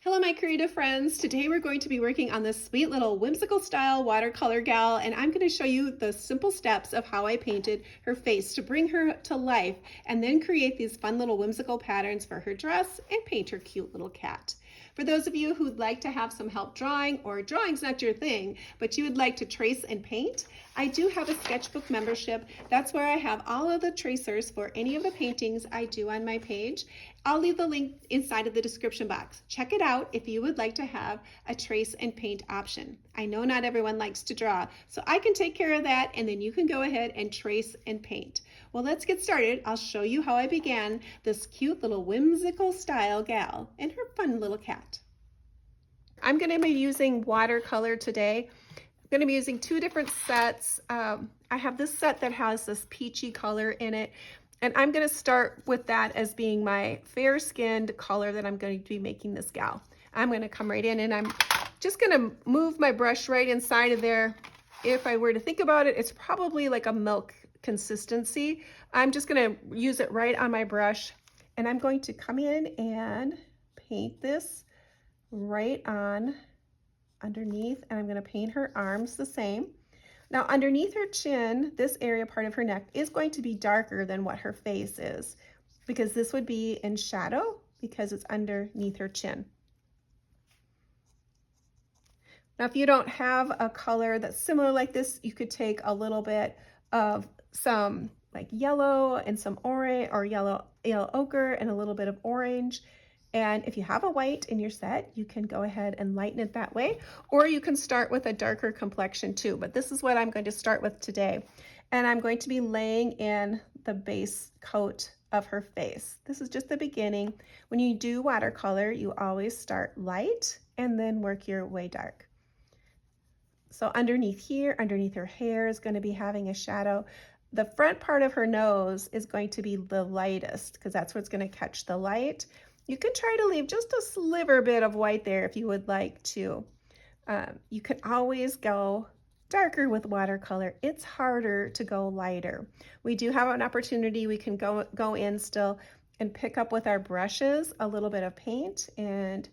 Hello, my creative friends. Today we're going to be working on this sweet little whimsical style watercolor gal, and I'm going to show you the simple steps of how I painted her face to bring her to life and then create these fun little whimsical patterns for her dress and paint her cute little cat. For those of you who'd like to have some help drawing, or drawing's not your thing, but you would like to trace and paint, I do have a sketchbook membership. That's where I have all of the tracers for any of the paintings I do on my page. I'll leave the link inside of the description box. Check it out if you would like to have a trace and paint option. I know not everyone likes to draw, so I can take care of that, and then you can go ahead and trace and paint. Well, let's get started. I'll show you how I began this cute little whimsical style gal and her fun little cat. I'm going to be using watercolor today. I'm going to be using two different sets. I have this set that has this peachy color in it, and I'm going to start with that as being my fair-skinned color that I'm going to be making this gal. I'm going to come right in, and I'm just going to move my brush right inside of there. If I were to think about it, it's probably like a milk consistency. I'm just going to use it right on my brush, and I'm going to come in and paint this right on underneath, and I'm going to paint her arms the same. Now underneath her chin, this area part of her neck is going to be darker than what her face is, because this would be in shadow because it's underneath her chin. Now if you don't have a color that's similar like this, you could take a little bit of some like yellow and some orange, or yellow ochre and a little bit of orange. And if you have a white in your set, you can go ahead and lighten it that way, or you can start with a darker complexion too. But this is what I'm going to start with today. And I'm going to be laying in the base coat of her face. This is just the beginning. When you do watercolor, you always start light and then work your way dark. So underneath here, underneath her hair is going to be having a shadow. The front part of her nose is going to be the lightest because that's what's going to catch the light. You can try to leave just a sliver bit of white there if you would like to. You can always go darker with watercolor. It's harder to go lighter. We do have an opportunity. We can go in still and pick up with our brushes a little bit of paint and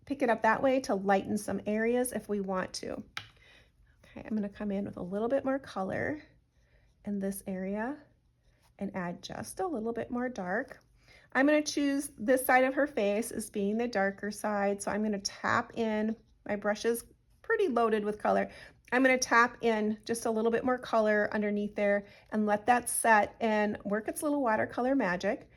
pick it up that way to lighten some areas if we want to. Okay, I'm going to come in with a little bit more color in this area and add just a little bit more dark. I'm going to choose this side of her face as being the darker side, so I'm going to tap in. My brush is pretty loaded with color. I'm going to tap in just a little bit more color underneath there and let that set and work its little watercolor magic.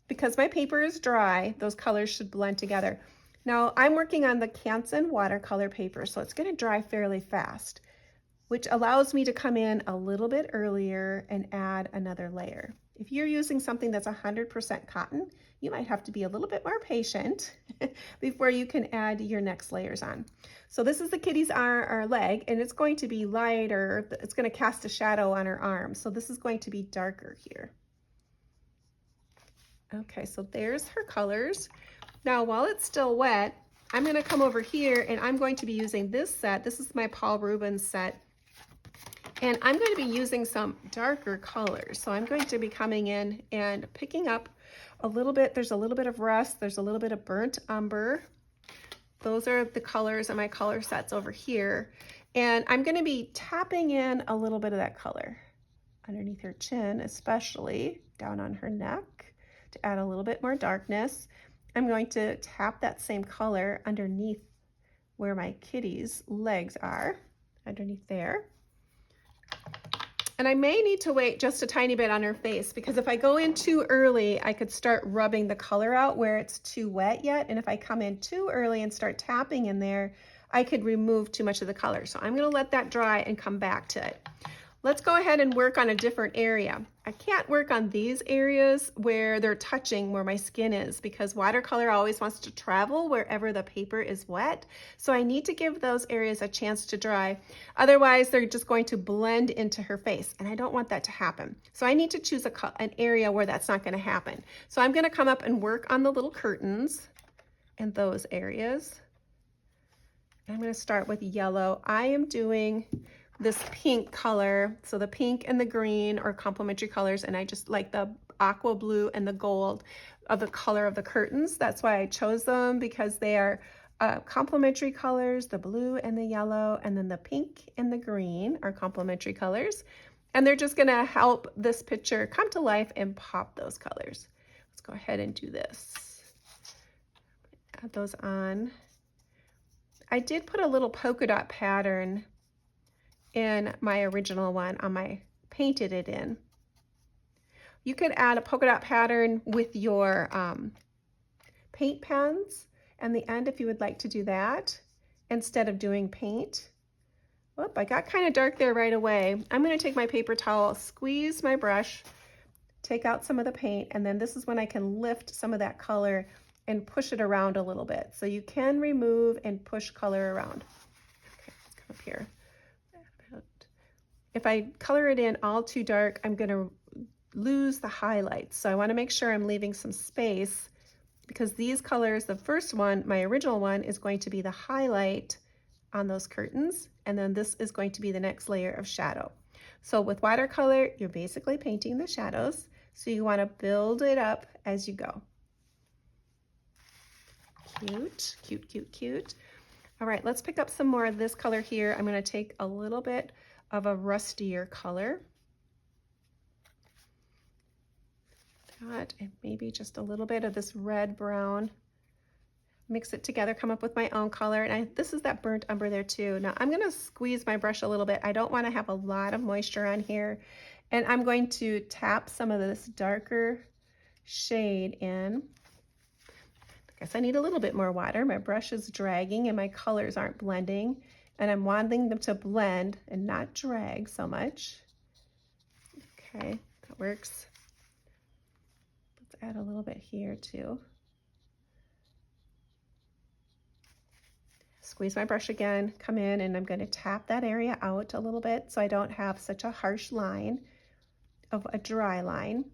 Because my paper is dry, those colors should blend together. Now I'm working on the Canson watercolor paper, so it's going to dry fairly fast, which allows me to come in a little bit earlier and add another layer. If you're using something that's 100% cotton, you might have to be a little bit more patient before you can add your next layers on. So this is the kitty's arm or leg, and it's going to be lighter. It's going to cast a shadow on her arm. So this is going to be darker here. Okay, so there's her colors. Now while it's still wet, I'm going to come over here and I'm going to be using this set. This is my Paul Rubens set. And I'm going to be using some darker colors. So I'm going to be coming in and picking up a little bit. There's a little bit of rust. There's a little bit of burnt umber. Those are the colors in my color sets over here. And I'm going to be tapping in a little bit of that color underneath her chin, especially down on her neck to add a little bit more darkness. I'm going to tap that same color underneath where my kitty's legs are, underneath there. And I may need to wait just a tiny bit on her face, because if I go in too early, I could start rubbing the color out where it's too wet yet. And if I come in too early and start tapping in there, I could remove too much of the color. So I'm going to let that dry and come back to it. Let's go ahead and work on a different area. I can't work on these areas where they're touching where my skin is, because watercolor always wants to travel wherever the paper is wet. So I need to give those areas a chance to dry. Otherwise, they're just going to blend into her face, and I don't want that to happen. So I need to choose an area where that's not going to happen. So I'm going to come up and work on the little curtains and those areas. I'm going to start with yellow. I am doing this pink color. So the pink and the green are complementary colors, and I just like the aqua blue and the gold of the color of the curtains. That's why I chose them, because they are complementary colors, the blue and the yellow, and then the pink and the green are complementary colors. And they're just gonna help this picture come to life and pop those colors. Let's go ahead and do this. Add those on. I did put a little polka dot pattern in my original one on my, painted it in. You could add a polka dot pattern with your paint pens and the end if you would like to do that instead of doing paint. Whoop, I got kind of dark there right away. I'm going to take my paper towel, squeeze my brush, take out some of the paint, and then this is when I can lift some of that color and push it around a little bit. So you can remove and push color around. Okay, let's come up here. If I color it in all too dark, I'm going to lose the highlights. So I want to make sure I'm leaving some space because these colors, the first one, my original one, is going to be the highlight on those curtains, and then this is going to be the next layer of shadow. So with watercolor, you're basically painting the shadows, so you want to build it up as you go. Cute, cute, cute, cute. All right, let's pick up some more of this color here. I'm going to take a little bit of a rustier color. That, and maybe just a little bit of this red brown. Mix it together, come up with my own color. And this is that burnt umber there too. Now I'm going to squeeze my brush a little bit. I don't want to have a lot of moisture on here. And I'm going to tap some of this darker shade in. I guess I need a little bit more water. My brush is dragging and my colors aren't blending. And I'm wanting them to blend and not drag so much. Okay, that works. Let's add a little bit here too. Squeeze my brush again, come in, and I'm going to tap that area out a little bit so I don't have such a harsh line of a dry line.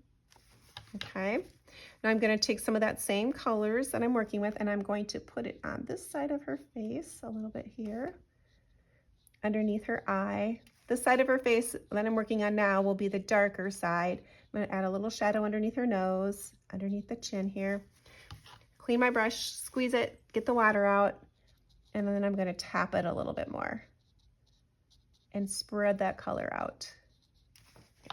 Okay, now I'm going to take some of that same colors that I'm working with and I'm going to put it on this side of her face, a little bit here, underneath her eye. This side of her face that I'm working on now will be the darker side. I'm going to add a little shadow underneath her nose, underneath the chin here. Clean my brush, squeeze it, get the water out. And then I'm going to tap it a little bit more and spread that color out.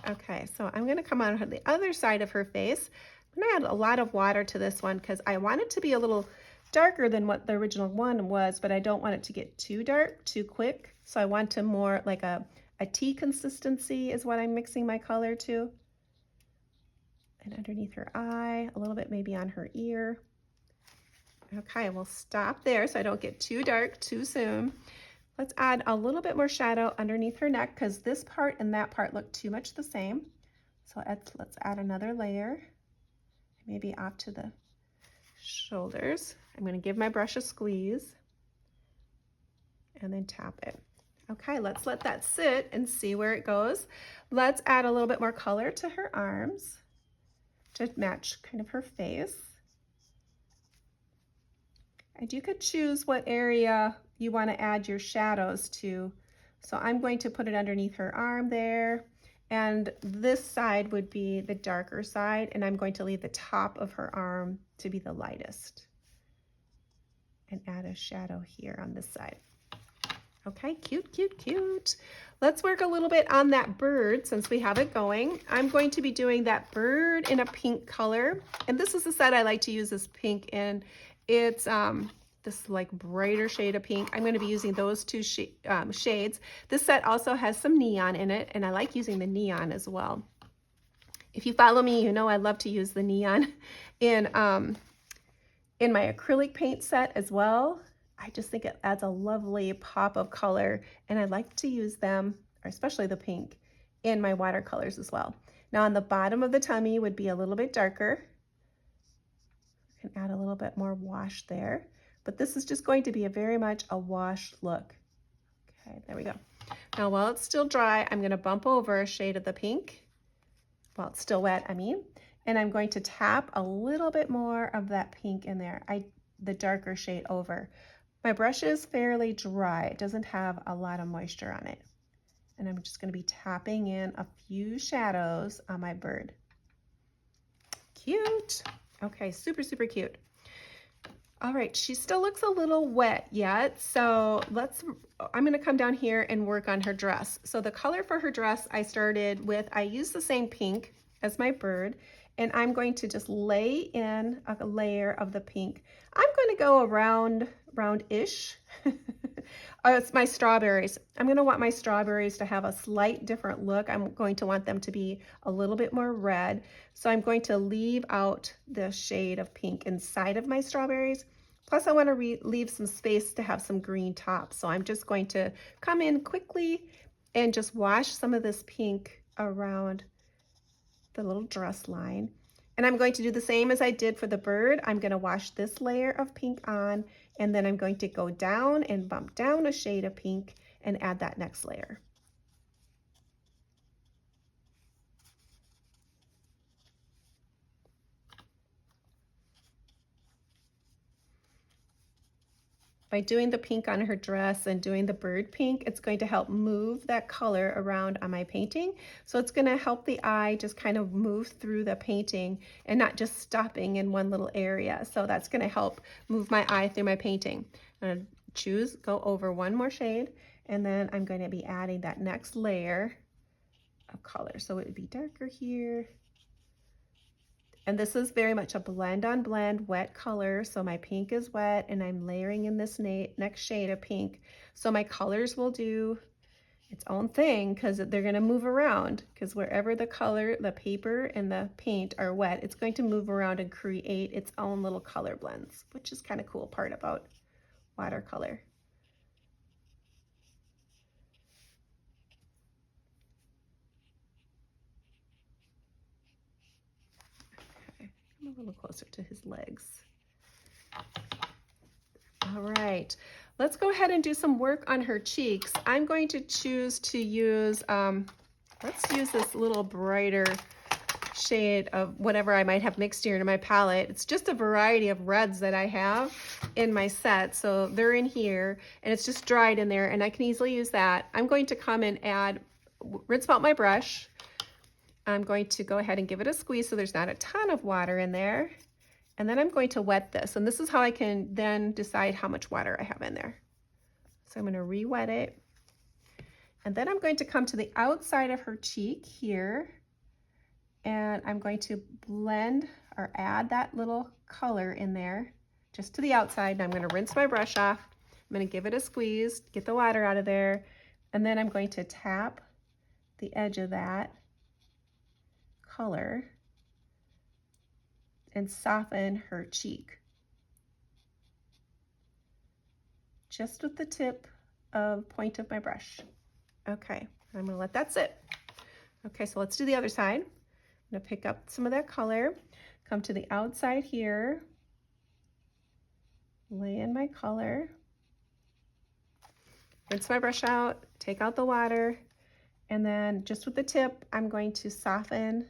Okay, so I'm going to come on the other side of her face. I'm going to add a lot of water to this one because I want it to be a little darker than what the original one was, but I don't want it to get too dark too quick. So I want to more like a tea consistency is what I'm mixing my color to. And underneath her eye, a little bit maybe on her ear. Okay, we'll stop there so I don't get too dark too soon. Let's add a little bit more shadow underneath her neck because this part and that part look too much the same. So let's add another layer, maybe off to the shoulders. I'm going to give my brush a squeeze and then tap it. Okay, let's let that sit and see where it goes. Let's add a little bit more color to her arms to match kind of her face. And you could choose what area you want to add your shadows to. So I'm going to put it underneath her arm there. And this side would be the darker side. And I'm going to leave the top of her arm to be the lightest. And add a shadow here on this side. Okay, cute, cute, cute. Let's work a little bit on that bird since we have it going. I'm going to be doing that bird in a pink color. And this is the set I like to use this pink in. It's this like brighter shade of pink. I'm going to be using those two shades. This set also has some neon in it, and I like using the neon as well. If you follow me, you know I love to use the neon in my acrylic paint set as well. I just think it adds a lovely pop of color, and I like to use them, or especially the pink, in my watercolors as well. Now on the bottom of the tummy would be a little bit darker. Can add a little bit more wash there, but this is just going to be very much a wash look. Okay, there we go. Now while it's still dry, I'm going to bump over a shade of the pink. While it's still wet, I mean, and I'm going to tap a little bit more of that pink in there, the darker shade over. My brush is fairly dry. It doesn't have a lot of moisture on it. And I'm just going to be tapping in a few shadows on my bird. Cute. Okay, super, super cute. All right, she still looks a little wet yet, so I'm gonna come down here and work on her dress. So the color for her dress I started with, I used the same pink as my bird, and I'm going to just lay in a layer of the pink. I'm going to go around, round-ish. It's my strawberries. I'm gonna want my strawberries to have a slight different look. I'm going to want them to be a little bit more red. So I'm going to leave out the shade of pink inside of my strawberries. Plus I want to leave some space to have some green tops. So I'm just going to come in quickly and just wash some of this pink around the little dress line. And I'm going to do the same as I did for the bird. I'm going to wash this layer of pink on, and then I'm going to go down and bump down a shade of pink and add that next layer. By doing the pink on her dress and doing the bird pink, it's going to help move that color around on my painting. So it's going to help the eye just kind of move through the painting and not just stopping in one little area. So that's going to help move my eye through my painting. I'm going to go over one more shade, and then I'm going to be adding that next layer of color. So it would be darker here. And this is very much a blend on blend wet color. So my pink is wet and I'm layering in this next shade of pink. So my colors will do its own thing because they're going to move around, because wherever the color, the paper and the paint are wet, it's going to move around and create its own little color blends, which is kind of cool part about watercolor. A little closer to his legs. All right, let's go ahead and do some work on her cheeks. I'm going to choose to use, let's use this little brighter shade of whatever I might have mixed here in my palette. It's just a variety of reds that I have in my set. So they're in here and it's just dried in there and I can easily use that. I'm going to come and rinse out my brush. I'm going to go ahead and give it a squeeze so there's not a ton of water in there. And then I'm going to wet this. And this is how I can then decide how much water I have in there. So I'm going to re-wet it. And then I'm going to come to the outside of her cheek here. And I'm going to blend or add that little color in there just to the outside. And I'm going to rinse my brush off. I'm going to give it a squeeze, get the water out of there. And then I'm going to tap the edge of that color and soften her cheek just with the tip of point of my brush. Okay, I'm gonna let that sit. Okay, so let's do the other side. I'm gonna pick up some of that color, come to the outside here, lay in my color, rinse my brush out, take out the water, and then just with the tip, I'm going to soften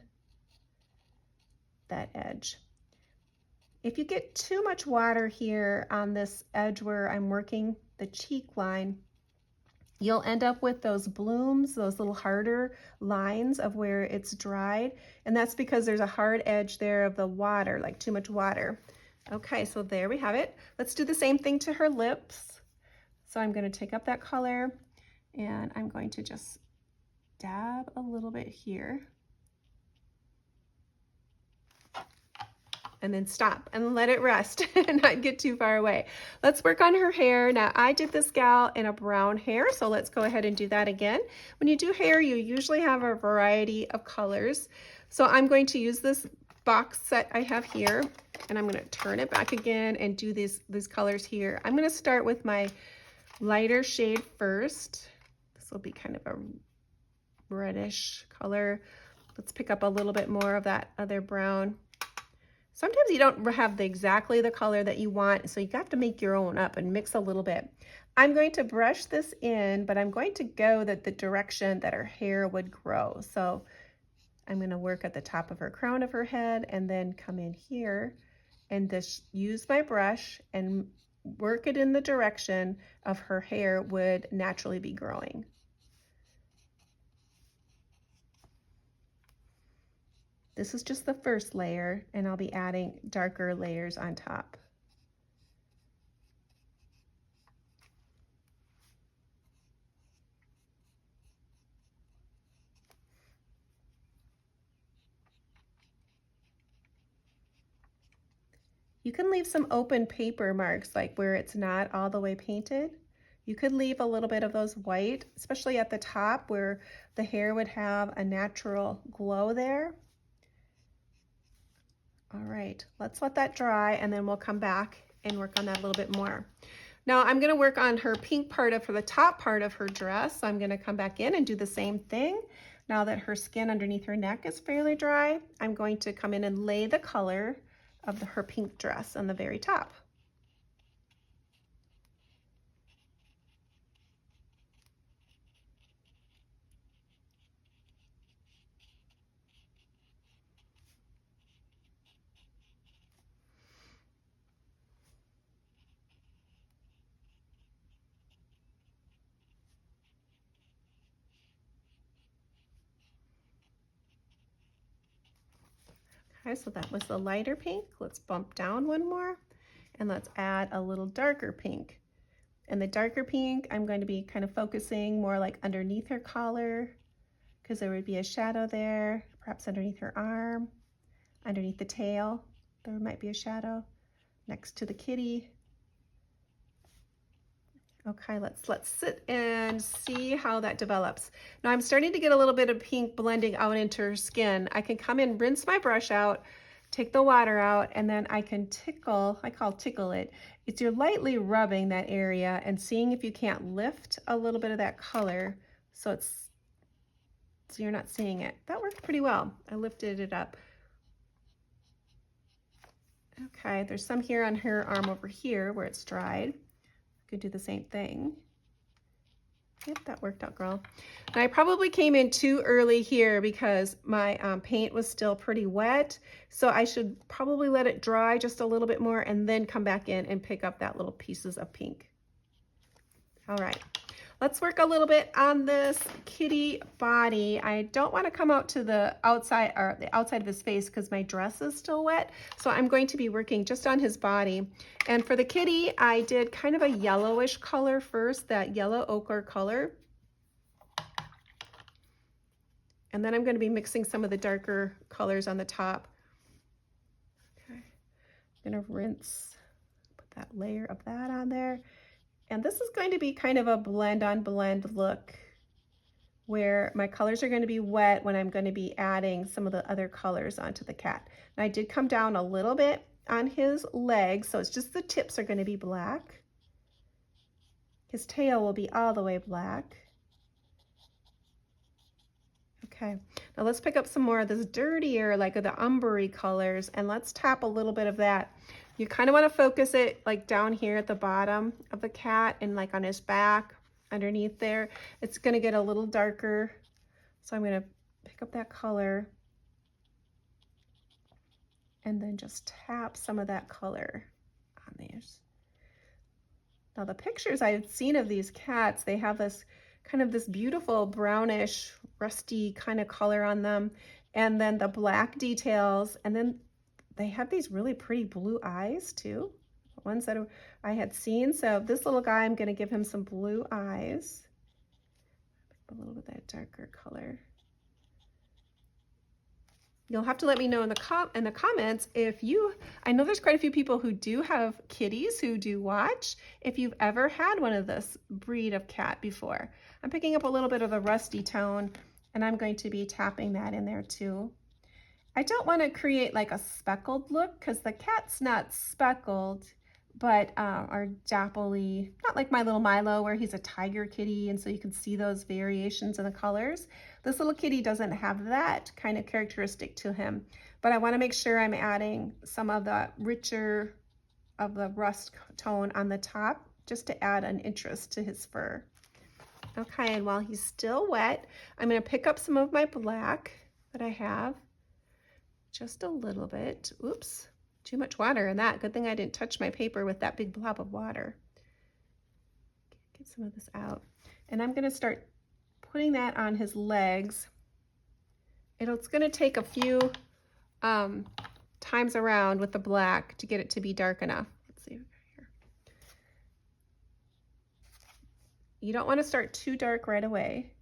that edge. If you get too much water here on this edge where I'm working the cheek line, you'll end up with those blooms, those little harder lines of where it's dried. And that's because there's a hard edge there of the water, like too much water. Okay, so there we have it. Let's do the same thing to her lips. So I'm going to take up that color and I'm going to just dab a little bit here. And then stop and let it rest and not get too far away. Let's work on her hair. Now I did this gal in a brown hair, so let's go ahead and do that again. When you do hair, you usually have a variety of colors. So I'm going to use this box set I have here, and I'm gonna turn it back again and do these colors here. I'm gonna start with my lighter shade first. This will be kind of a reddish color. Let's pick up a little bit more of that other brown. Sometimes you don't have exactly the color that you want, so you have to make your own up and mix a little bit. I'm going to brush this in, but I'm going to go the direction that her hair would grow. So I'm going to work at the top of her crown of her head and then come in here and just use my brush and work it in the direction of her hair would naturally be growing. This is just the first layer, and I'll be adding darker layers on top. You can leave some open paper marks, like where it's not all the way painted. You could leave a little bit of those white, especially at the top where the hair would have a natural glow there. All right, let's let that dry and then we'll come back and work on that a little bit more. Now I'm going to work on her pink part for the top part of her dress. So I'm going to come back in and do the same thing. Now that her skin underneath her neck is fairly dry, I'm going to come in and lay the color of her pink dress on the very top. Okay, so that was the lighter pink. Let's bump down one more and let's add a little darker pink. And the darker pink, I'm going to be kind of focusing more like underneath her collar because there would be a shadow there, perhaps underneath her arm, underneath the tail, there might be a shadow next to the kitty. Okay, let's sit and see how that develops. Now I'm starting to get a little bit of pink blending out into her skin. I can come in, rinse my brush out, take the water out, and then I can tickle, I call tickle it. It's you're lightly rubbing that area and seeing if you can't lift a little bit of that color so you're not seeing it. That worked pretty well. I lifted it up. Okay, there's some here on her arm over here where it's dried. Could do the same thing. Yep, that worked out, girl. And I probably came in too early here because my paint was still pretty wet. So I should probably let it dry just a little bit more and then come back in and pick up that little pieces of pink. All right, let's work a little bit on this kitty body. I don't want to come out to the outside or the outside of his face because my dress is still wet. So I'm going to be working just on his body. And for the kitty, I did kind of a yellowish color first, that yellow ochre color. And then I'm going to be mixing some of the darker colors on the top. Okay, I'm going to rinse, put that layer of that on there. And this is going to be kind of a blend on blend look where my colors are going to be wet when I'm going to be adding some of the other colors onto the cat. And I did come down a little bit on his legs, so it's just the tips are going to be black. His tail will be all the way black. Okay, now let's pick up some more of this dirtier, like the umbery colors, and let's tap a little bit of that. You kind of want to focus it like down here at the bottom of the cat and like on his back, underneath there. It's going to get a little darker. So I'm going to pick up that color and then just tap some of that color on these. Now the pictures I've seen of these cats, they have this kind of this beautiful brownish, rusty kind of color on them. And then the black details, and then they have these really pretty blue eyes too, ones that I had seen. So this little guy, I'm going to give him some blue eyes, a little bit of that darker color. You'll have to let me know in the comments if I know there's quite a few people who do have kitties who do watch, if you've ever had one of this breed of cat before. I'm picking up a little bit of the rusty tone and I'm going to be tapping that in there too. I don't want to create like a speckled look because the cat's not speckled, but are dappley, not like my little Milo where he's a tiger kitty and so you can see those variations in the colors. This little kitty doesn't have that kind of characteristic to him, but I want to make sure I'm adding some of the richer of the rust tone on the top just to add an interest to his fur. Okay, and while he's still wet, I'm going to pick up some of my black that I have. Just a little bit. Oops, too much water in that. Good thing I didn't touch my paper with that big blob of water. Get some of this out. And I'm going to start putting that on his legs. It's going to take a few times around with the black to get it to be dark enough. Let's see here. You don't want to start too dark right away.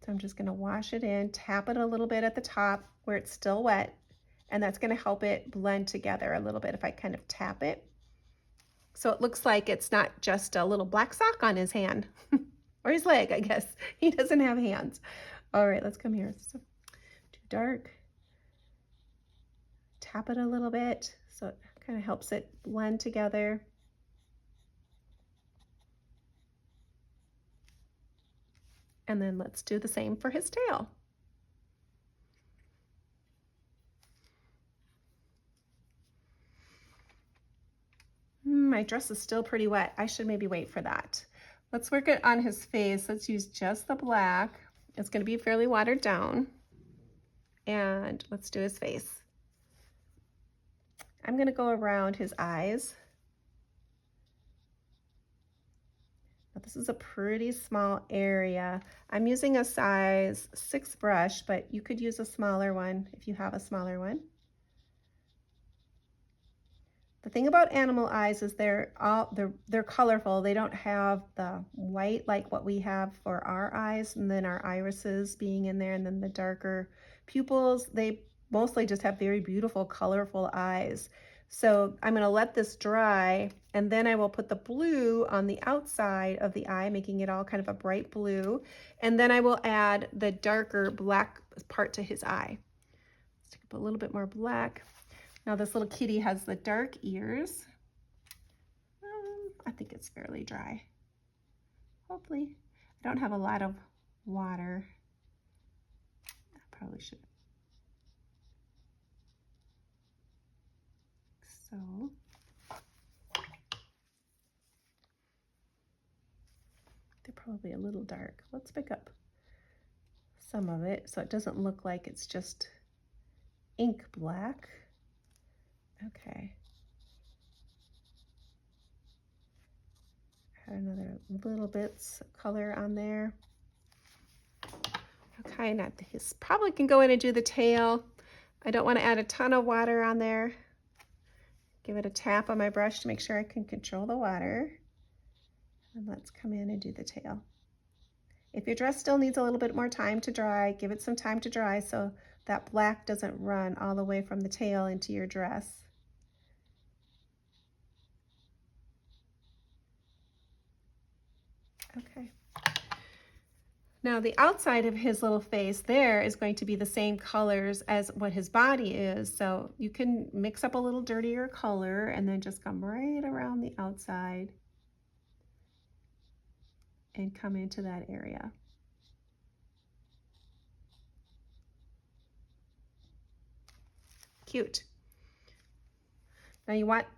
So I'm just going to wash it in, tap it a little bit at the top where it's still wet, and that's going to help it blend together a little bit if I kind of tap it. So it looks like it's not just a little black sock on his hand or his leg, I guess. He doesn't have hands. All right, let's come here. So, too dark. Tap it a little bit so it kind of helps it blend together. And then let's do the same for his tail. My dress is still pretty wet. I should maybe wait for that. Let's work it on his face. Let's use just the black. It's going to be fairly watered down. And let's do his face. I'm going to go around his eyes. Now, this is a pretty small area. I'm using a size 6 brush, but you could use a smaller one if you have a smaller one. The thing about animal eyes is they're colorful. They don't have the white like what we have for our eyes, and then our irises being in there, and then the darker pupils. They mostly just have very beautiful, colorful eyes. So I'm going to let this dry, and then I will put the blue on the outside of the eye, making it all kind of a bright blue. And then I will add the darker black part to his eye. Let's take up a little bit more black. Now this little kitty has the dark ears. I think it's fairly dry. Hopefully. I don't have a lot of water. I probably should. So they're probably a little dark. Let's pick up some of it so it doesn't look like it's just ink black. Okay. Add another little bits of color on there. Okay, now this probably can go in and do the tail. I don't want to add a ton of water on there. Give it a tap on my brush to make sure I can control the water. And let's come in and do the tail. If your dress still needs a little bit more time to dry, give it some time to dry so that black doesn't run all the way from the tail into your dress. Okay. Now the outside of his little face there is going to be the same colors as what his body is. So you can mix up a little dirtier color and then just come right around the outside and come into that area. Cute. Now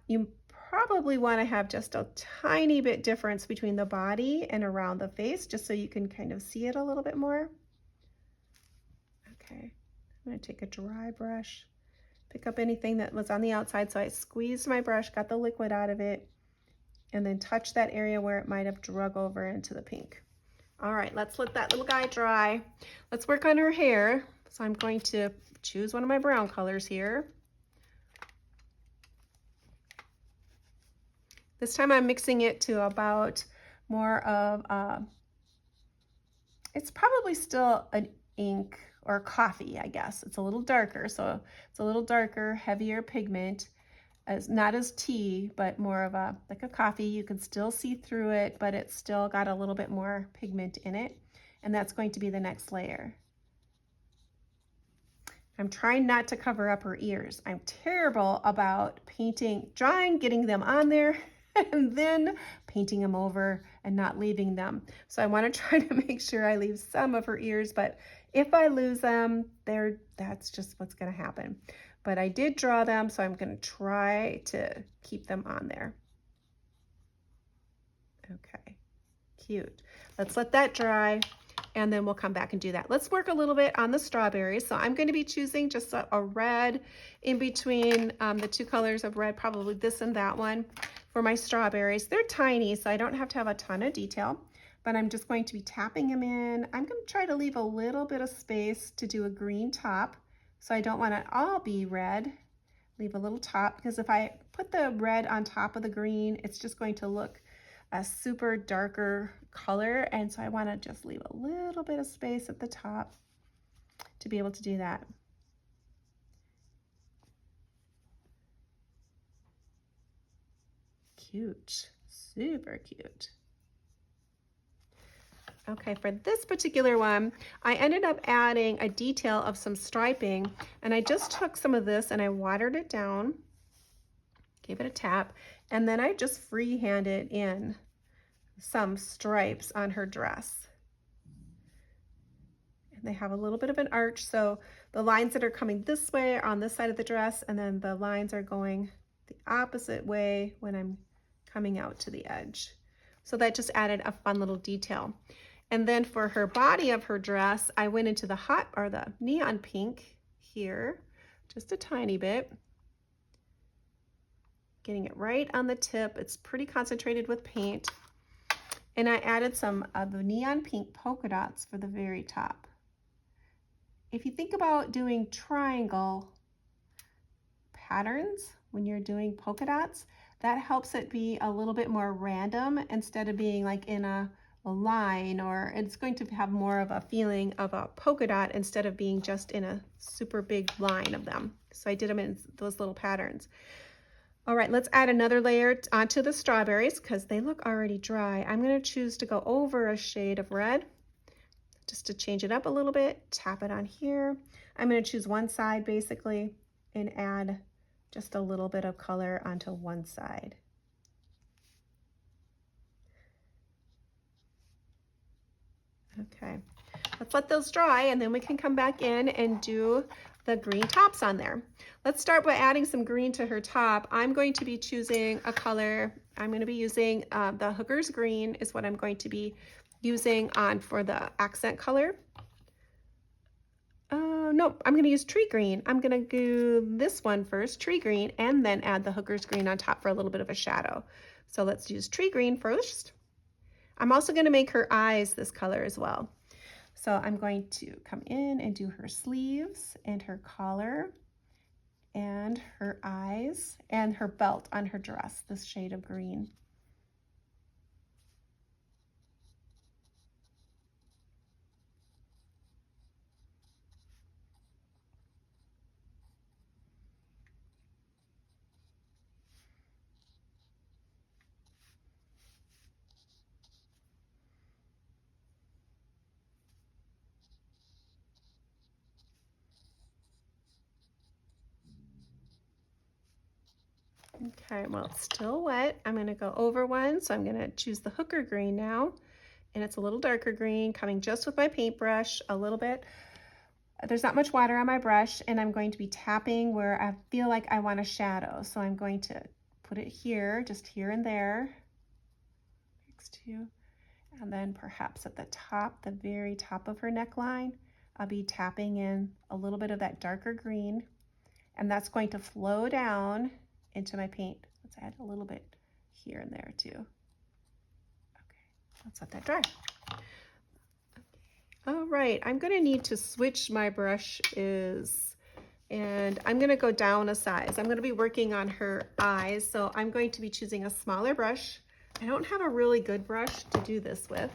you probably want to have just a tiny bit difference between the body and around the face, just so you can kind of see it a little bit more. Okay, I'm going to take a dry brush, pick up anything that was on the outside. So I squeezed my brush, got the liquid out of it, and then touch that area where it might have drug over into the pink. All right, let's let that little guy dry. Let's work on her hair. So I'm going to choose one of my brown colors here. This time I'm mixing it to about more of, it's probably still an ink or coffee, I guess. It's a little darker, so it's a little darker, heavier pigment, as not as tea, but more of a, like a coffee. You can still see through it, but it's still got a little bit more pigment in it. And that's going to be the next layer. I'm trying not to cover up her ears. I'm terrible about drawing, getting them on there, and then painting them over and not leaving them. So I want to try to make sure I leave some of her ears, but if I lose them, that's just what's going to happen. But I did draw them, so I'm going to try to keep them on there. Okay, cute. Let's let that dry, and then we'll come back and do that. Let's work a little bit on the strawberries. So I'm going to be choosing just a red in between the two colors of red, probably this and that one for my strawberries. They're tiny, so I don't have to have a ton of detail, but I'm just going to be tapping them in. I'm going to try to leave a little bit of space to do a green top. So I don't want it all be red. Leave a little top, because if I put the red on top of the green, it's just going to look a super darker color. And so I want to just leave a little bit of space at the top to be able to do that. cute, super cute. Okay, for this particular one, I ended up adding a detail of some striping, and I just took some of this and I watered it down, gave it a tap, and then I just freehanded in some stripes on her dress. And they have a little bit of an arch, so the lines that are coming this way are on this side of the dress, and then the lines are going the opposite way when I'm coming out to the edge. So that just added a fun little detail. And then for her body of her dress, I went into the hot or the neon pink here, just a tiny bit. Getting it right on the tip. It's pretty concentrated with paint. And I added some of the neon pink polka dots for the very top. If you think about doing triangle patterns when you're doing polka dots, that helps it be a little bit more random instead of being like in a line, or it's going to have more of a feeling of a polka dot instead of being just in a super big line of them. So I did them in those little patterns. All right, let's add another layer onto the strawberries because they look already dry. I'm going to choose to go over a shade of red just to change it up a little bit. Tap it on here. I'm going to choose one side basically and add just a little bit of color onto one side. Okay, let's let those dry and then we can come back in and do the green tops on there. Let's start by adding some green to her top. I'm going to be choosing a color. I'm going to be using the Hooker's Green is what I'm going to be using on for the accent color. No, I'm going to use Tree Green. I'm going to do this one first, Tree Green, and then add the Hooker's Green on top for a little bit of a shadow. So let's use Tree Green first. I'm also going to make her eyes this color as well. So I'm going to come in and do her sleeves and her collar and her eyes and her belt on her dress, this shade of green. Okay, well, it's still wet. I'm going to go over one, so I'm going to choose the Hooker Green now, and it's a little darker green, coming just with my paintbrush a little bit. There's not much water on my brush, and I'm going to be tapping where I feel like I want a shadow. So I'm going to put it here, just here and there, next to, and then perhaps at the top, the very top of her neckline, I'll be tapping in a little bit of that darker green, and that's going to flow down into my paint. Let's add a little bit here and there too. Okay, let's let that dry. All right, I'm going to need to switch my brushes, and I'm going to go down a size. I'm going to be working on her eyes, so I'm going to be choosing a smaller brush. I don't have a really good brush to do this with.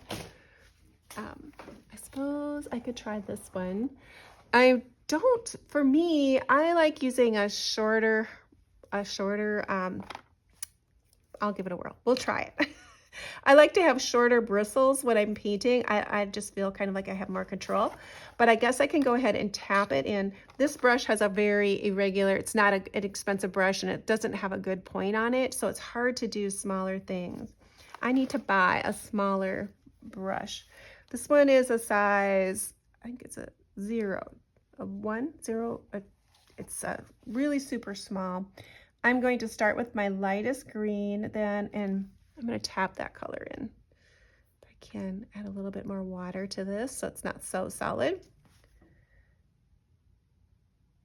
I suppose I could try this one. For me, I like using a shorter, I'll give it a whirl. We'll try it. I like to have shorter bristles when I'm painting. I just feel kind of like I have more control, but I guess I can go ahead and tap it in. This brush has a very irregular, it's not an expensive brush, and it doesn't have a good point on it, so it's hard to do smaller things. I need to buy a smaller brush. This one is a size, I think it's a 0, a 1, 0, it's really super small. I'm going to start with my lightest green then, and I'm going to tap that color in. I can add a little bit more water to this so it's not so solid.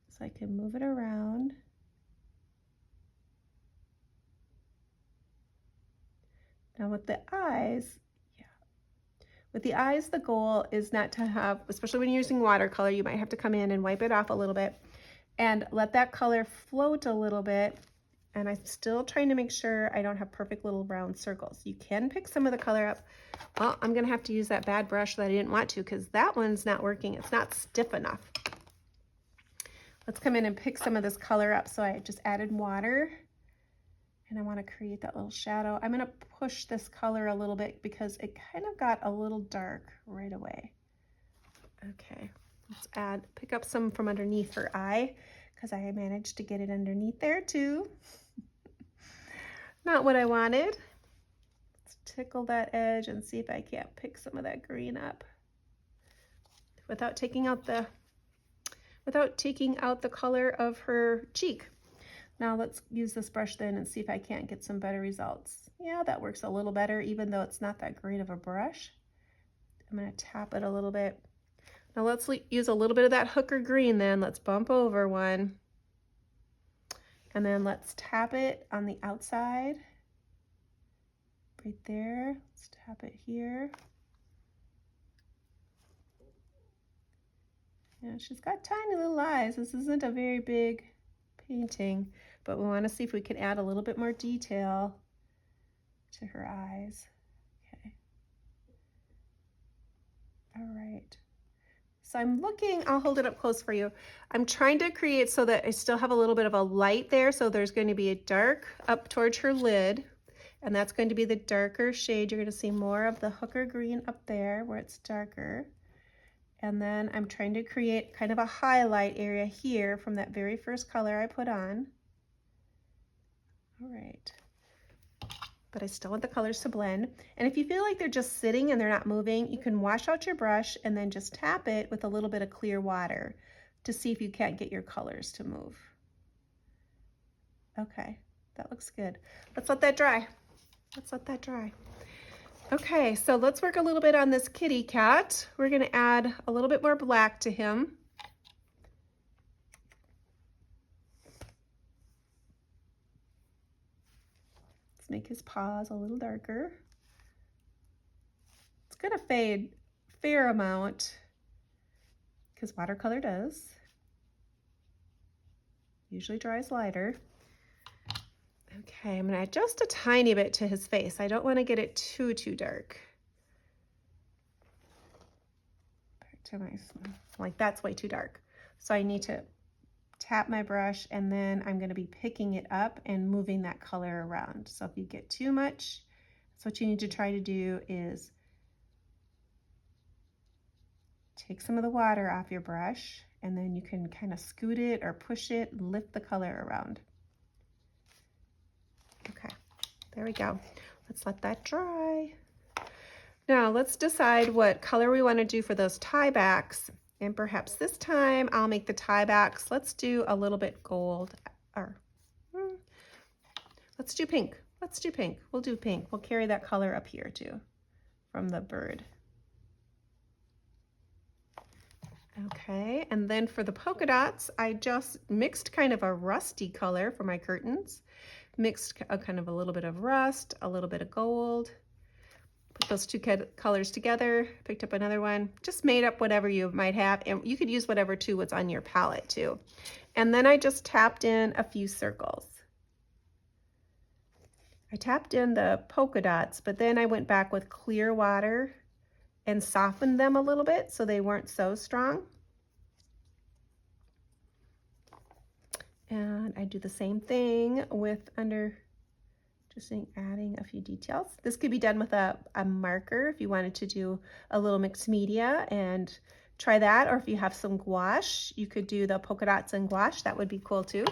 So I can move it around. Now with the eyes, with the eyes, the goal is not to have, especially when you're using watercolor, you might have to come in and wipe it off a little bit and let that color float a little bit. And I'm still trying to make sure I don't have perfect little round circles. You can pick some of the color up. Well, I'm gonna have to use that bad brush that I didn't want to because that one's not working. It's not stiff enough. Let's come in and pick some of this color up. So I just added water And I want to create that little shadow. I'm going to push this color a little bit because it kind of got a little dark right away. Okay, let's pick up some from underneath her eye because I managed to get it underneath there too. Not what I wanted. Let's tickle that edge and see if I can't pick some of that green up without taking out the color of her cheek. Now let's use this brush then and see if I can't get some better results. Yeah, that works a little better even though it's not that great of a brush. I'm going to tap it a little bit. Now let's use a little bit of that hooker green then. Let's bump over one. And then let's tap it on the outside. Right there. Let's tap it here. Yeah, she's got tiny little eyes. This isn't a very big painting, but we want to see if we can add a little bit more detail to her eyes. Okay. All right. So I'm looking, I'll hold it up close for you. I'm trying to create so that I still have a little bit of a light there. So there's going to be a dark up towards her lid, and that's going to be the darker shade. You're going to see more of the hooker green up there where it's darker. And then I'm trying to create kind of a highlight area here from that very first color I put on. All right. But I still want the colors to blend. And if you feel like they're just sitting and they're not moving, you can wash out your brush and then just tap it with a little bit of clear water to see if you can't get your colors to move. Okay, that looks good. Let's let that dry. Let's let that dry. Okay, so let's work a little bit on this kitty cat. We're going to add a little bit more black to him. Let's make his paws a little darker. It's going to fade a fair amount because watercolor does. Usually dries lighter. Okay, I'm going to adjust a tiny bit to his face. I don't want to get it too dark. Back to my, like that's way too dark. So I need to tap my brush and then I'm going to be picking it up and moving that color around. So if you get too much, so what you need to try to do is take some of the water off your brush and then you can kind of scoot it or push it and lift the color around. Okay, there we go. Let's let that dry. Now let's decide what color we want to do for those tie backs. And perhaps this time I'll make the tie backs. Let's do a little bit gold, or let's do pink. Let's do pink. We'll do pink. We'll carry that color up here too from the bird. Okay, and then for the polka dots, I just mixed kind of a rusty color for my curtains. Mixed a kind of a little bit of rust, a little bit of gold. Put those two colors together, picked up another one, just made up whatever you might have, and you could use whatever too what's on your palette too. And then I just tapped in a few circles. I tapped in the polka dots, but then I went back with clear water and softened them a little bit so they weren't so strong. And I do the same thing with just adding a few details. This could be done with a marker if you wanted to do a little mixed media and try that. Or if you have some gouache, you could do the polka dots and gouache. That would be cool too.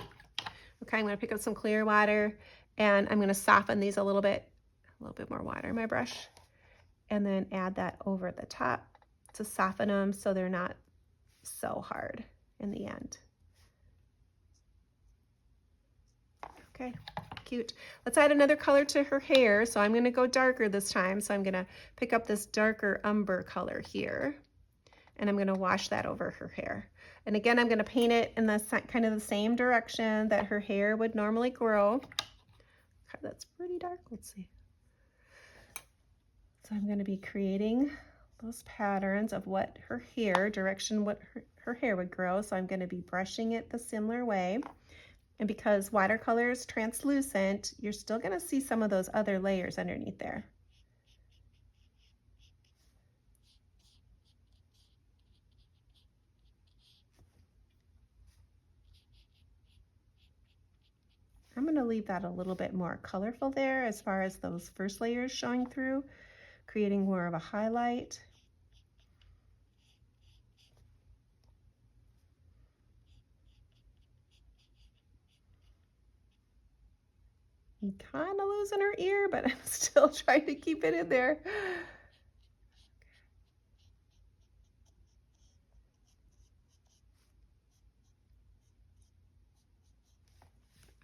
Okay, I'm going to pick up some clear water and I'm going to soften these a little bit more water in my brush. And then add that over the top to soften them so they're not so hard in the end. Okay, cute. Let's add another color to her hair. So I'm going to go darker this time. So I'm going to pick up this darker umber color here. And I'm going to wash that over her hair. And again, I'm going to paint it in the kind of the same direction that her hair would normally grow. Okay, that's pretty dark. Let's see. So I'm going to be creating those patterns of what her hair, what her hair would grow. So I'm going to be brushing it the similar way. And because watercolor is translucent, you're still going to see some of those other layers underneath there. I'm going to leave that a little bit more colorful there as far as those first layers showing through, creating more of a highlight. I'm kind of losing her ear, but I'm still trying to keep it in there.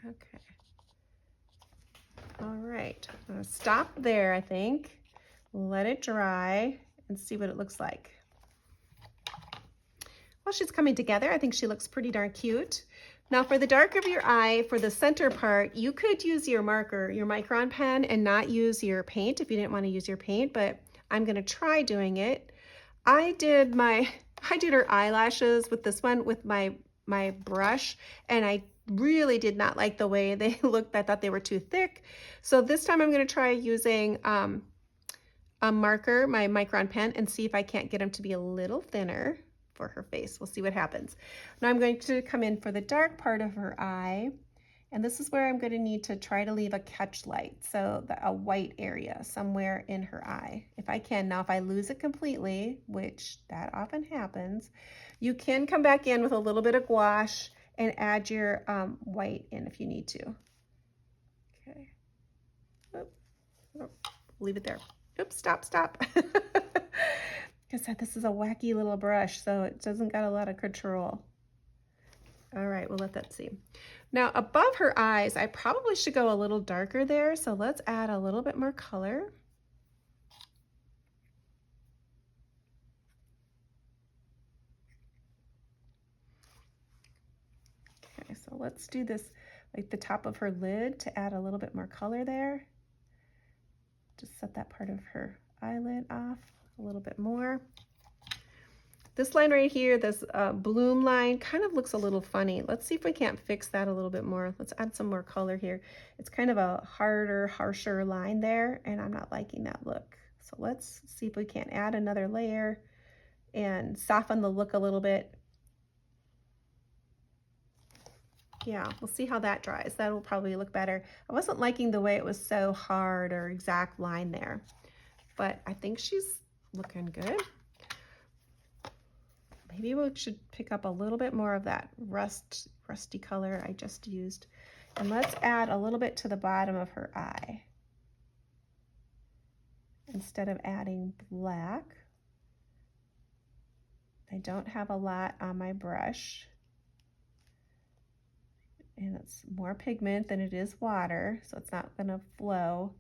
Okay. All right, I'm gonna stop there, I think. Let it dry and see what it looks like. While she's coming together, I think she looks pretty darn cute. Now for the dark of your eye, for the center part, you could use your marker, your micron pen, and not use your paint if you didn't want to use your paint, but I'm gonna try doing it. I did her eyelashes with this one with my brush, and I really did not like the way they looked. I thought they were too thick. So this time I'm gonna try using a marker, my micron pen, and see if I can't get them to be a little thinner for her face. We'll see what happens. Now I'm going to come in for the dark part of her eye, and this is where I'm going to need to try to leave a catch light, so a white area somewhere in her eye, if I can. Now if I lose it completely, which that often happens, you can come back in with a little bit of gouache and add your white in if you need to. Okay. Oh, leave it there. Oops, stop. Like I said, this is a wacky little brush, so it doesn't got a lot of control. All right, we'll let that see. Now above her eyes, I probably should go a little darker there, so let's add a little bit more color. Okay, so let's do this like the top of her lid to add a little bit more color there. Just set that part of her eyelid off a little bit more. This line right here, this bloom line, kind of looks a little funny. Let's see if we can't fix that a little bit more. Let's add some more color here. It's kind of a harder, harsher line there, and I'm not liking that look. So let's see if we can't add another layer and soften the look a little bit. Yeah, we'll see how that dries. That will probably look better. I wasn't liking the way it was so hard or exact line there, but I think she's looking good. Maybe we should pick up a little bit more of that rusty color I just used. And let's add a little bit to the bottom of her eye. Instead of adding black, I don't have a lot on my brush. And it's more pigment than it is water, so it's not gonna flow.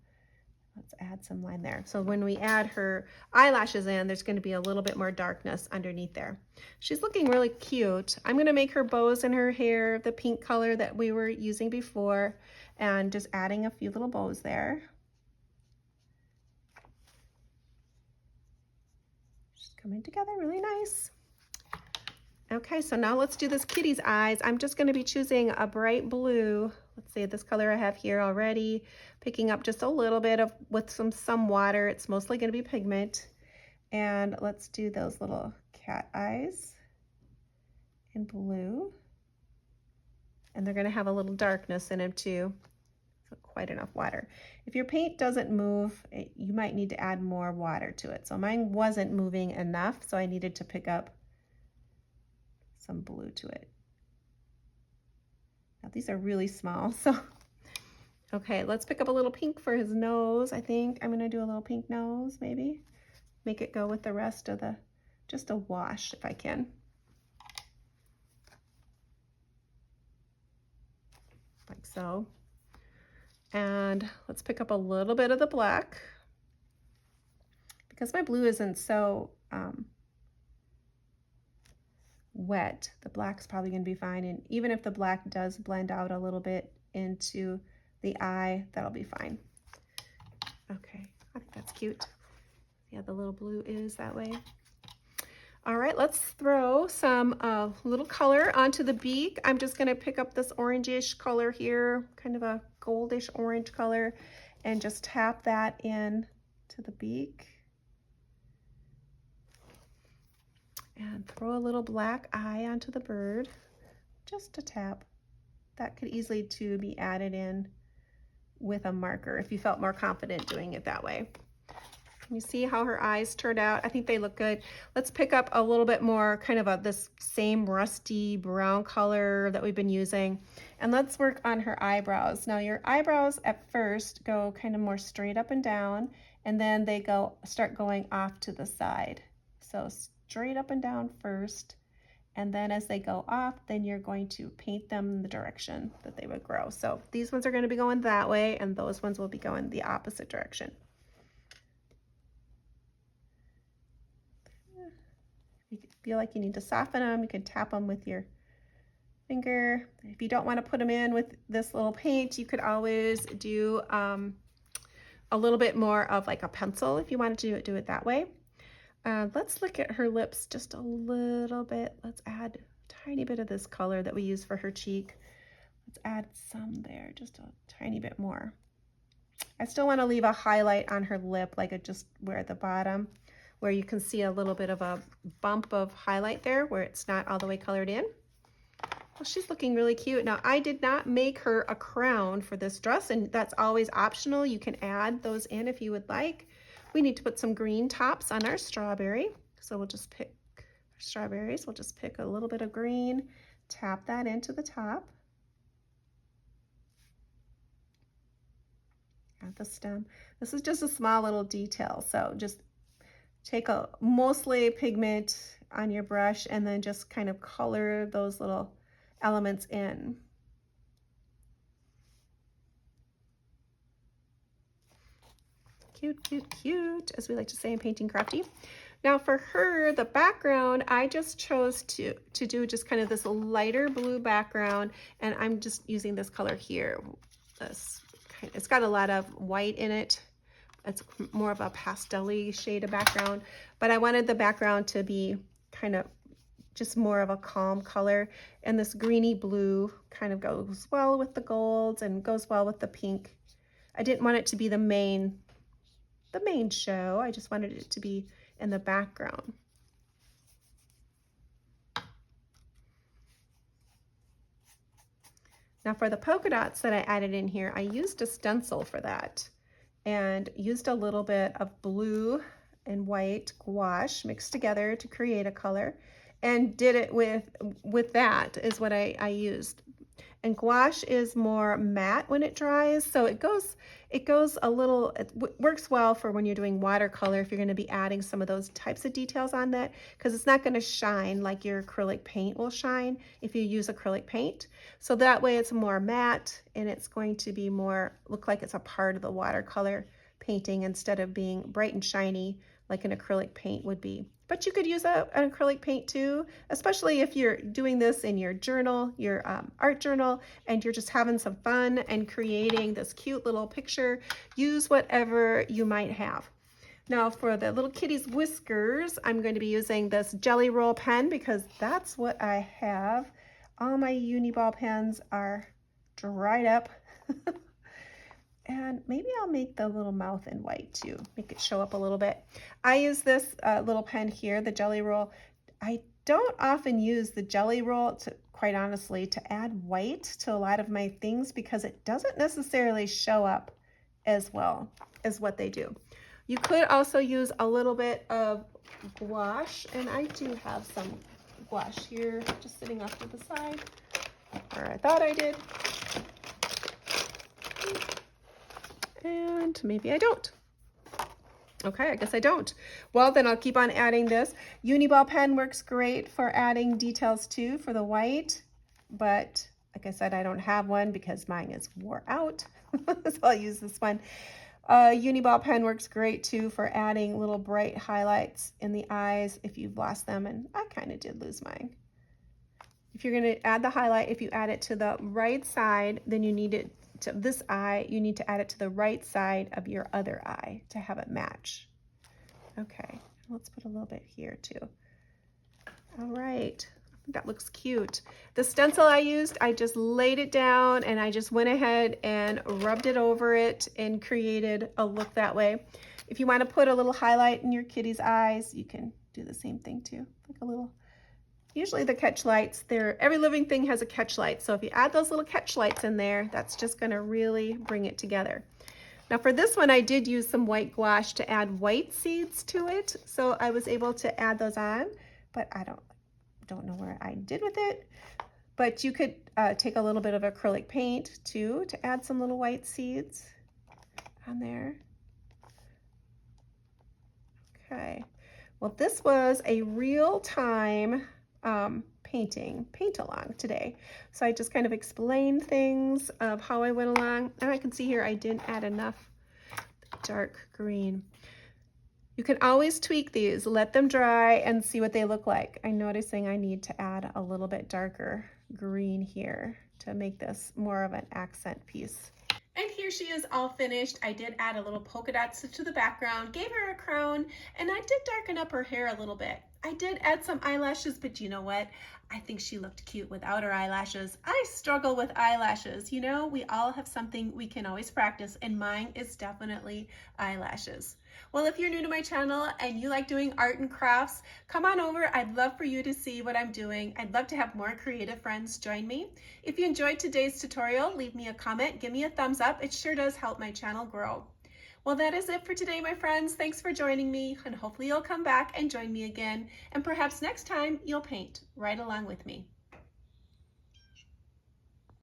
Let's add some line there. So when we add her eyelashes in, there's going to be a little bit more darkness underneath there. She's looking really cute. I'm going to make her bows in her hair the pink color that we were using before, and just adding a few little bows there. She's coming together really nice. Okay, so now let's do this kitty's eyes. I'm just going to be choosing a bright blue. Let's see, this color I have here already, picking up just a little bit of with some water. It's mostly going to be pigment. And let's do those little cat eyes in blue. And they're going to have a little darkness in them too. So quite enough water. If your paint doesn't move, you might need to add more water to it. So mine wasn't moving enough, so I needed to pick up some blue to it. Now these are really small, so okay, let's pick up a little pink for his nose. I think I'm gonna do a little pink nose, maybe. Make it go with the rest of the, just a wash if I can. Like so. And let's pick up a little bit of the black. Because my blue isn't so wet, the black's probably going to be fine, and even if the black does blend out a little bit into the eye, that'll be fine. Okay, I think that's cute. Yeah, the little blue is that way. All right, let's throw some little color onto the beak. I'm just going to pick up this orangish color here, kind of a goldish orange color, and just tap that in to the beak. And throw a little black eye onto the bird, just a tap. that could easily too be added in with a marker if you felt more confident doing it that way. You see how her eyes turned out? I think they look good. Let's pick up a little bit more kind of this same rusty brown color that we've been using. And let's work on her eyebrows. Now your eyebrows at first go kind of more straight up and down, and then they start going off to the side. So straight up and down first, and then as they go off, then you're going to paint them in the direction that they would grow. So these ones are going to be going that way, and those ones will be going the opposite direction. If you feel like you need to soften them, you can tap them with your finger. If you don't want to put them in with this little paint, you could always do a little bit more of like a pencil if you wanted to do it that way. Let's look at her lips just a little bit. Let's add a tiny bit of this color that we use for her cheek. Let's add some there, just a tiny bit more. I still want to leave a highlight on her lip, like just where at the bottom, where you can see a little bit of a bump of highlight there where it's not all the way colored in. Well, she's looking really cute. Now, I did not make her a crown for this dress, and that's always optional. You can add those in if you would like. We need to put some green tops on our strawberry. So we'll just pick our strawberries. We'll just pick a little bit of green, tap that into the top. At the stem. This is just a small little detail. So just take a mostly pigment on your brush and then just kind of color those little elements in. Cute, cute, cute, as we like to say in Painting Crafty. Now for her, the background, I just chose to do just kind of this lighter blue background, and I'm just using this color here. It's got a lot of white in it. It's more of a pastel-y shade of background, but I wanted the background to be kind of just more of a calm color, and this greeny blue kind of goes well with the golds and goes well with the pink. I didn't want it to be the main show. I just wanted it to be in the background. Now for the polka dots that I added in here, I used a stencil for that and used a little bit of blue and white gouache mixed together to create a color, and did it with that is what I used. And gouache is more matte when it dries, so it goes a little, it works well for when you're doing watercolor if you're going to be adding some of those types of details on that, because it's not going to shine like your acrylic paint will shine if you use acrylic paint. So that way it's more matte, and it's going to be more, look like it's a part of the watercolor painting instead of being bright and shiny like an acrylic paint would be. But you could use an acrylic paint too, especially if you're doing this in your journal, your art journal, and you're just having some fun and creating this cute little picture. Use whatever you might have. Now for the little kitty's whiskers, I'm going to be using this Jelly Roll pen because that's what I have. All my uni ball pens are dried up. And maybe I'll make the little mouth in white too, make it show up a little bit. I use this little pen here, the Jelly Roll. I don't often use the Jelly Roll, quite honestly, to add white to a lot of my things because it doesn't necessarily show up as well as what they do. You could also use a little bit of gouache, and I do have some gouache here just sitting off to the side, or I thought I did. And maybe I don't. Okay, I guess I don't. Well, then I'll keep on adding this. Uniball pen works great for adding details too for the white, but like I said, I don't have one because mine is wore out. So I'll use this one. Uniball pen works great too for adding little bright highlights in the eyes if you've lost them, and I kind of did lose mine. If you're going to add the highlight, if you add it to the right side, then you need it to this eye, you need to add it to the right side of your other eye to have it match. Okay, let's put a little bit here too. All right, that looks cute. The stencil I used, I just laid it down and I just went ahead and rubbed it over it and created a look that way. If you want to put a little highlight in your kitty's eyes, you can do the same thing too, like a little Usually the catch lights, every living thing has a catch light. So if you add those little catch lights in there, that's just gonna really bring it together. Now for this one, I did use some white gouache to add white seeds to it. So I was able to add those on, but I don't know where I did with it. But you could take a little bit of acrylic paint too to add some little white seeds on there. Okay, well this was a real-time paint along today. So I just kind of explained things of how I went along. And I can see here I didn't add enough dark green. You can always tweak these, let them dry and see what they look like. I'm noticing I need to add a little bit darker green here to make this more of an accent piece. And here she is all finished. I did add a little polka dots to the background, gave her a crown, and I did darken up her hair a little bit. I did add some eyelashes, but you know what? I think she looked cute without her eyelashes. I struggle with eyelashes. You know, we all have something we can always practice, and mine is definitely eyelashes. Well, if you're new to my channel and you like doing art and crafts, come on over. I'd love for you to see what I'm doing. I'd love to have more creative friends join me. If you enjoyed today's tutorial, leave me a comment, give me a thumbs up. It sure does help my channel grow. Well, that is it for today, my friends. Thanks for joining me, and hopefully you'll come back and join me again. And perhaps next time you'll paint right along with me.